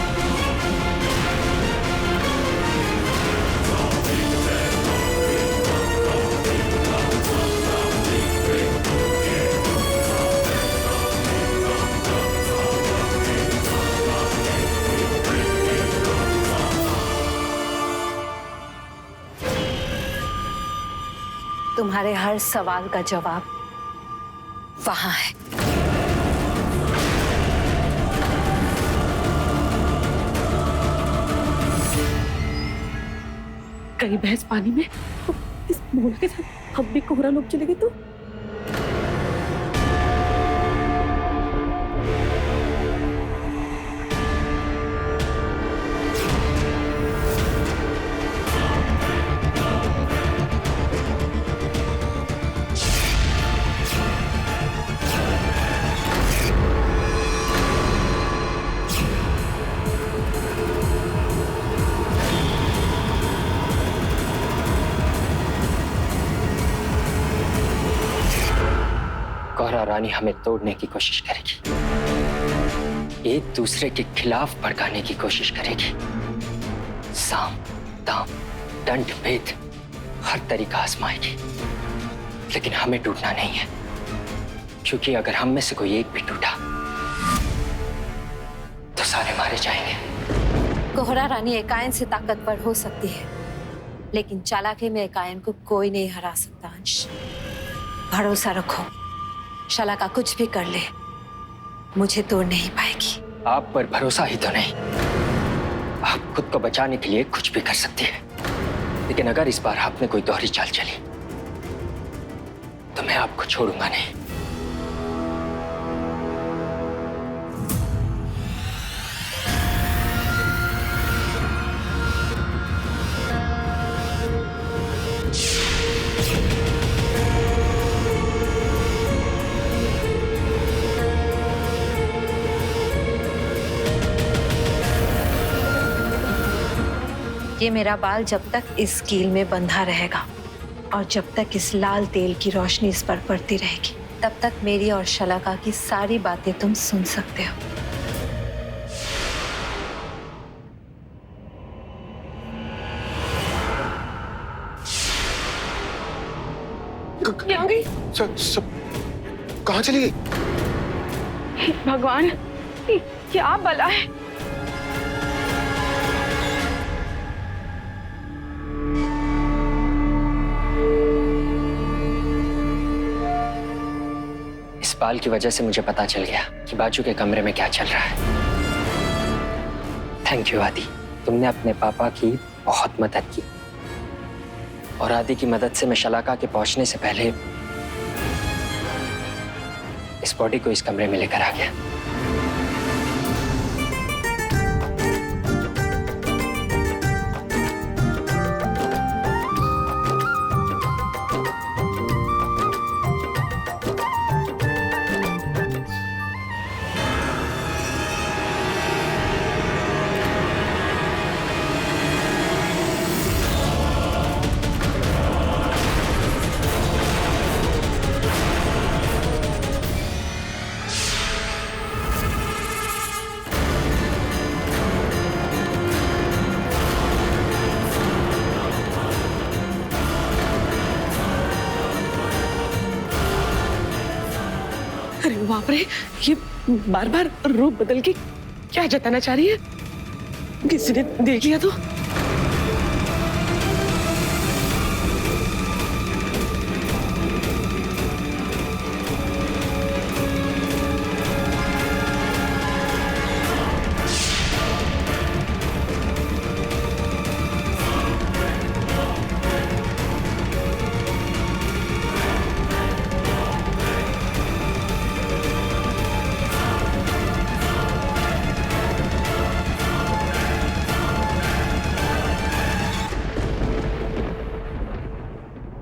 Speaker 5: तुम्हारे हर सवाल का जवाब वहां है।
Speaker 8: कहीं भैंस पानी में तो इस मोल के साथ हम भी कोहरा लोग चले गए तो?
Speaker 4: कोहरा रानी हमें तोड़ने की कोशिश करेगी, एक दूसरे के खिलाफ भड़काने की कोशिश करेगी। साम दाम दंड भेद हर तरीका आजमाएगी, लेकिन हमें टूटना नहीं है, क्योंकि अगर हम में से कोई एक भी टूटा तो सारे मारे जाएंगे।
Speaker 5: कोहरा रानी एकायन से ताकतवर हो सकती है, लेकिन चालाकी में एकायन को कोई नहीं हरा सकता। अंश, भरोसा रखो, शलाका कुछ भी कर ले, मुझे तोड़ नहीं पाएगी।
Speaker 4: आप पर भरोसा ही तो नहीं, आप खुद को बचाने के लिए कुछ भी कर सकती है, लेकिन अगर इस बार आपने कोई दोहरी चाल चली तो मैं आपको छोड़ूंगा नहीं।
Speaker 5: ये मेरा बाल जब तक इस कील में बंधा रहेगा और जब तक इस लाल तेल की रोशनी इस पर पड़ती रहेगी, तब तक मेरी और शलाका की सारी बातें तुम सुन सकते हो।
Speaker 16: यहाँ गई?
Speaker 12: कहाँ चली गई?
Speaker 16: भगवान, क्या भला है।
Speaker 4: इस बाल की वजह से मुझे पता चल गया कि बाजू के कमरे में क्या चल रहा है। थैंक यू आदि, तुमने अपने पापा की बहुत मदद की, और आदि की मदद से मैं शलाका के पहुंचने से पहले इस बॉडी को इस कमरे में लेकर आ गया।
Speaker 8: अरे बाप रे, ये बार बार रूप बदल के क्या जताना चाह रही है? किसी ने देख लिया तो?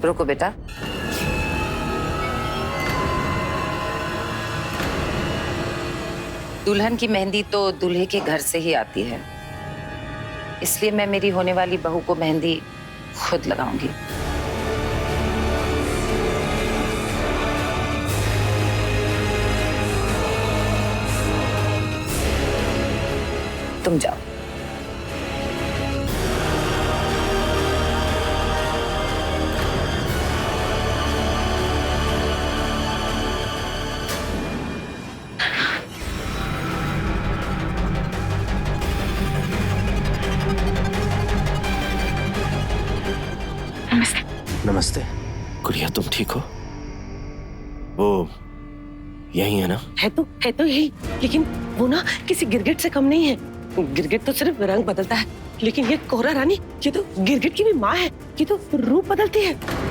Speaker 2: रुको बेटा। दुल्हन की मेहंदी तो दूल्हे के घर से ही आती है, इसलिए मैं मेरी होने वाली बहू को मेहंदी खुद लगाऊंगी। तुम जाओ।
Speaker 3: नमस्ते। गुड़िया तुम ठीक हो? वो यही है ना?
Speaker 8: है तो यही, लेकिन वो ना किसी गिरगिट से कम नहीं है। गिरगिट तो सिर्फ रंग बदलता है, लेकिन ये कोहरा रानी, ये तो गिरगिट की भी माँ है। ये तो रूप बदलती है।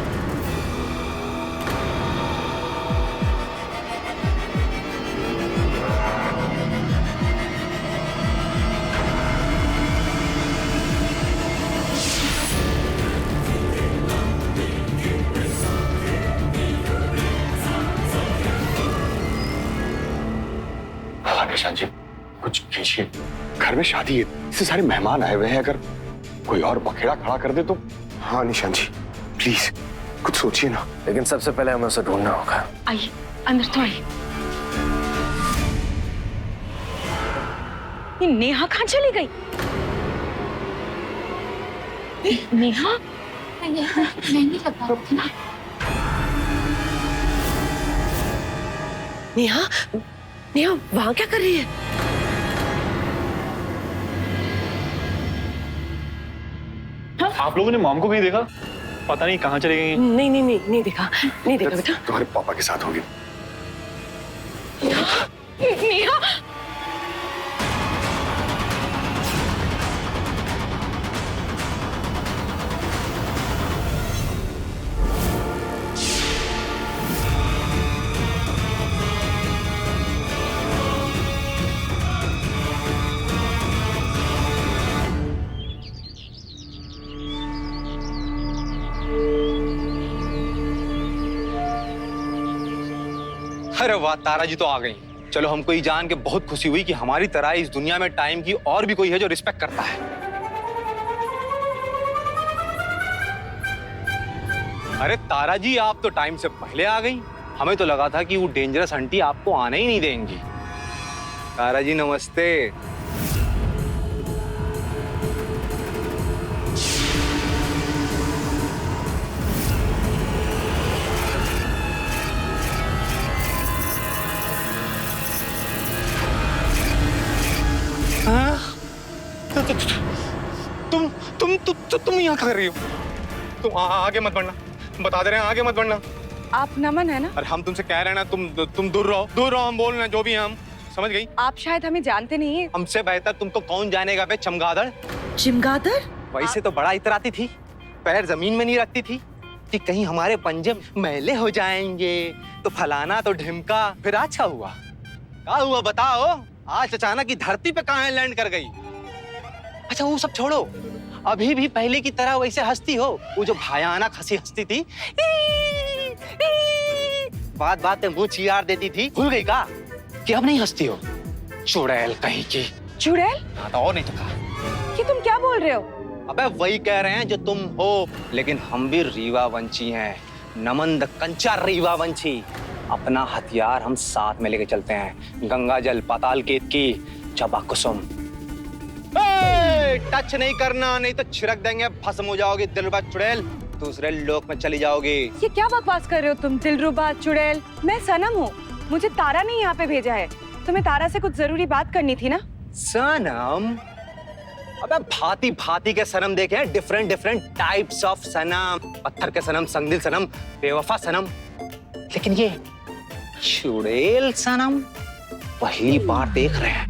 Speaker 14: निशान जी कुछ कीजिए, घर में शादी है, इससे सारे मेहमान आए हुए हैं, अगर कोई और बखेड़ा खड़ा कर दे तो।
Speaker 3: हाँ निशान जी प्लीज कुछ सोचिए ना। लेकिन सबसे पहले हमें उसे ढूंढना होगा।
Speaker 16: आइए अंदर तो आइए। ये नेहा कहाँ चली गई? नेहा मेहंदी लगा रही थी ना।
Speaker 8: नेहा वहां क्या कर रही है?
Speaker 14: आप लोगों ने मॉम को कहीं देखा? पता नहीं कहाँ चली गई।
Speaker 8: नहीं देखा बेटा।
Speaker 14: तुम्हारे पापा के साथ होगी।
Speaker 16: नेहा
Speaker 13: अरे वाह, तारा जी तो आ गई। चलो हमको ये जान के बहुत खुशी हुई कि हमारी तरह इस दुनिया में टाइम की और भी कोई है जो रिस्पेक्ट करता है। अरे तारा जी, आप तो टाइम से पहले आ गई। हमें तो लगा था कि वो डेंजरस आंटी आपको आने ही नहीं देंगी। तारा जी नमस्ते। तुम यहाँ क्या कर रही हो? तुम आगे मत बढ़ना, बता दे रहे हैं आगे मत बढ़ना।
Speaker 16: आप नमन है ना?
Speaker 13: अरे हम तुमसे कह रहे हैं ना, तुम दूर रहो, हम बोल रहे हैं जो भी हैं हम। समझ गई?
Speaker 16: आप शायद हमें जानते नहीं है।
Speaker 13: हमसे बेहतर तुमको कौन जानेगा बे चमगादड़।
Speaker 8: चिमगादड़?
Speaker 13: वैसे तो बड़ा इतराती थी, पैर जमीन में नहीं रखती थी कि कहीं हमारे पंजे मैले हो जाएंगे तो फलाना तो ढिमका। फिर अच्छा हुआ? क्या हुआ बताओ? आज अचानक ही धरती पे कहाँ लैंड कर गई। अच्छा वो सब छोड़ो, अभी भी पहले की तरह वैसे हंसती हो? वो जो भयानक हंसती थी, बात में मुंह चियार देती थी, भूल गई का कि अब नहीं हंसती हो? चुड़ैल कहीं की।
Speaker 16: चुड़ैल?
Speaker 13: हाँ तो और नहीं तो कहा।
Speaker 16: कि तुम क्या बोल रहे हो?
Speaker 13: अबे वही कह रहे हैं जो तुम हो, लेकिन हम भी रीवा वंशी हैं। नमन द कंचा रीवा वंशी। अपना हथियार हम साथ में लेके चलते हैं। गंगा जल, पाताल केतकी, चबा कुसुम। टच नहीं करना, नहीं तो छिड़क देंगे, भस्म हो जाओगे दिलरुबा चुड़ैल, दूसरे लोक में चली जाओगे।
Speaker 16: ये क्या बकवास कर रहे हो तुम? दिलरुबा चुड़ैल? मैं सनम हूँ, मुझे तारा ने यहाँ पे भेजा है। तुम्हें तारा से कुछ जरूरी बात करनी थी ना?
Speaker 13: सनम, अबे भांति भांति के सनम देखे हैं, डिफरेंट डिफरेंट टाइप्स ऑफ सनम, पत्थर के सनम, संगदिल सनम, बेवफा सनम, लेकिन ये चुड़ैल सनम पहली बार देख रहे हैं।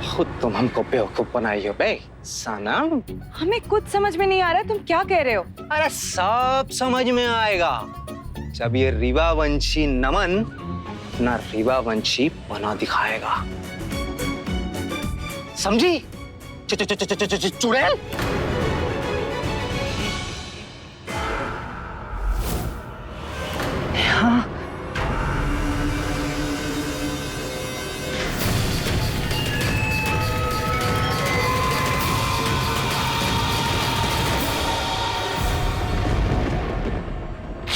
Speaker 13: खुद तुम हमको बेवकूफ बनाई हो बे सनम।
Speaker 16: हमें कुछ समझ में नहीं आ रहा है, तुम क्या कह रहे हो?
Speaker 13: अरे सब समझ में आएगा जब ये रीवा वंशी नमन ना रीवा वंशी बना दिखाएगा, समझी? चुड़ैल। हाँ।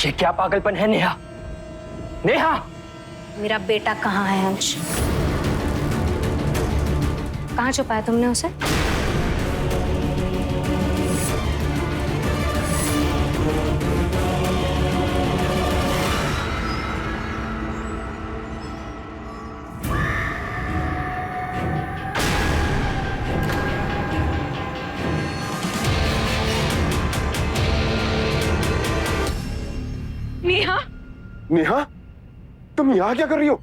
Speaker 4: ये क्या पागलपन है नेहा? नेहा!
Speaker 5: मेरा बेटा कहाँ है अंश? कहाँ छुपाया तुमने उसे?
Speaker 16: नेहा?
Speaker 12: नेहा, तुम यहाँ क्या कर रही हो?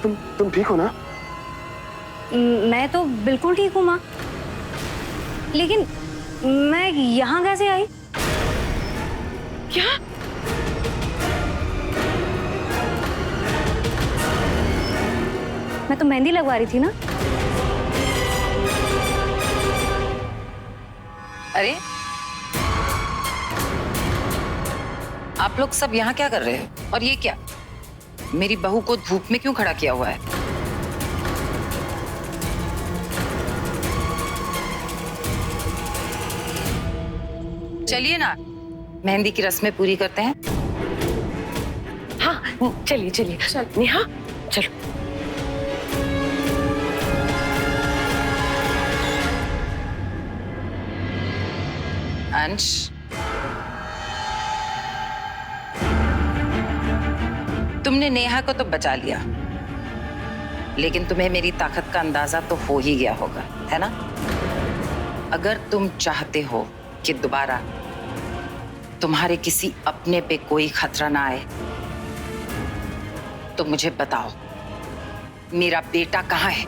Speaker 12: तुम ठीक हो ना?
Speaker 5: मैं तो बिल्कुल ठीक हूँ माँ, लेकिन मैं यहाँ कैसे आई?
Speaker 16: क्या?
Speaker 5: मैं तो मेहंदी लगवा रही थी ना।
Speaker 2: अरे आप लोग सब यहाँ क्या कर रहे हैं? और ये क्या, मेरी बहू को धूप में क्यों खड़ा किया हुआ है? चलिए ना, मेहंदी की रस्में पूरी करते हैं।
Speaker 18: हाँ चलिए चलिए। नेहा चलो।
Speaker 2: अंश, तुमने नेहा को तो बचा लिया, लेकिन तुम्हें मेरी ताकत का अंदाजा तो हो ही गया होगा, है ना? अगर तुम चाहते हो कि दोबारा तुम्हारे किसी अपने पे कोई खतरा ना आए, तो मुझे बताओ, मेरा बेटा कहाँ है?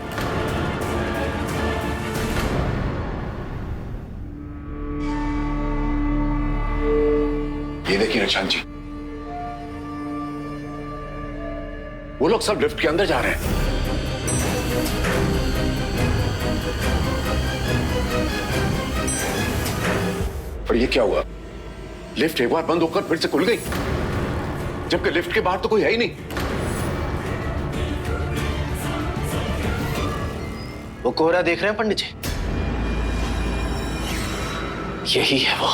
Speaker 17: ये देखिए निशान जी, वो लोग सब लिफ्ट के अंदर जा रहे हैं। पर ये क्या हुआ? लिफ्ट एक बार बंद होकर फिर से खुल गई, जबकि लिफ्ट के बाहर तो कोई है ही नहीं।
Speaker 3: वो कोहरा देख रहे हैं पंडित जी? यही है वो।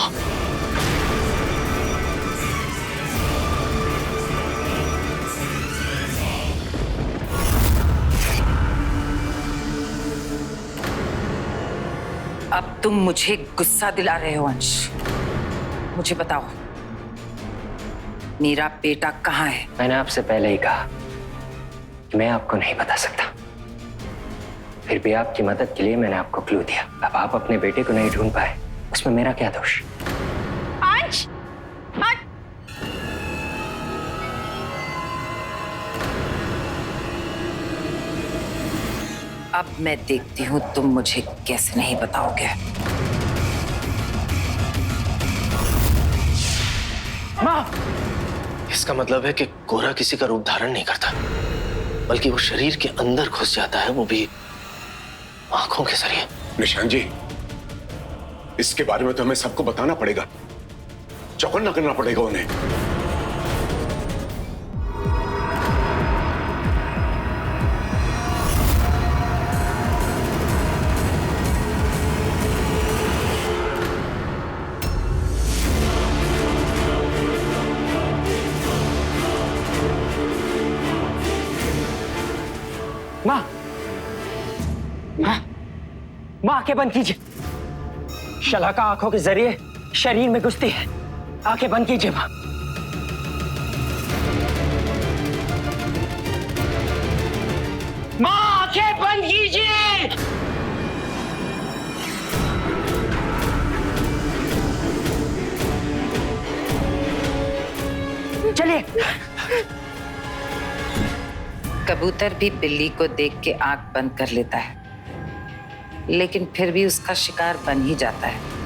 Speaker 2: अब तुम मुझे गुस्सा दिला रहे हो अंश। मुझे बताओ, मेरा बेटा कहाँ है?
Speaker 4: मैंने आपसे पहले ही कहा कि मैं आपको नहीं बता सकता, फिर भी आपकी मदद के लिए मैंने आपको क्लू दिया। अब आप अपने बेटे को नहीं ढूंढ पाए, उसमें मेरा क्या दोष?
Speaker 16: अंश!
Speaker 2: अब मैं देखती हूँ तुम मुझे कैसे नहीं बताओगे।
Speaker 3: माँ! इसका मतलब है कि कोहरा किसी का रूप धारण नहीं करता, बल्कि वो शरीर के अंदर घुस जाता है, वो भी आंखों के जरिए।
Speaker 17: निशान जी, इसके बारे में तो हमें सबको बताना पड़ेगा, चौकन्ना करना पड़ेगा उन्हें।
Speaker 4: माँ, माँ, माँ आंखें बंद कीजिए। शलाका आंखों के जरिए शरीर में घुसती है, आंखें बंद कीजिए माँ।
Speaker 2: कबूतर भी बिल्ली को देख के आंख बंद कर लेता है, लेकिन फिर भी उसका शिकार बन ही जाता है।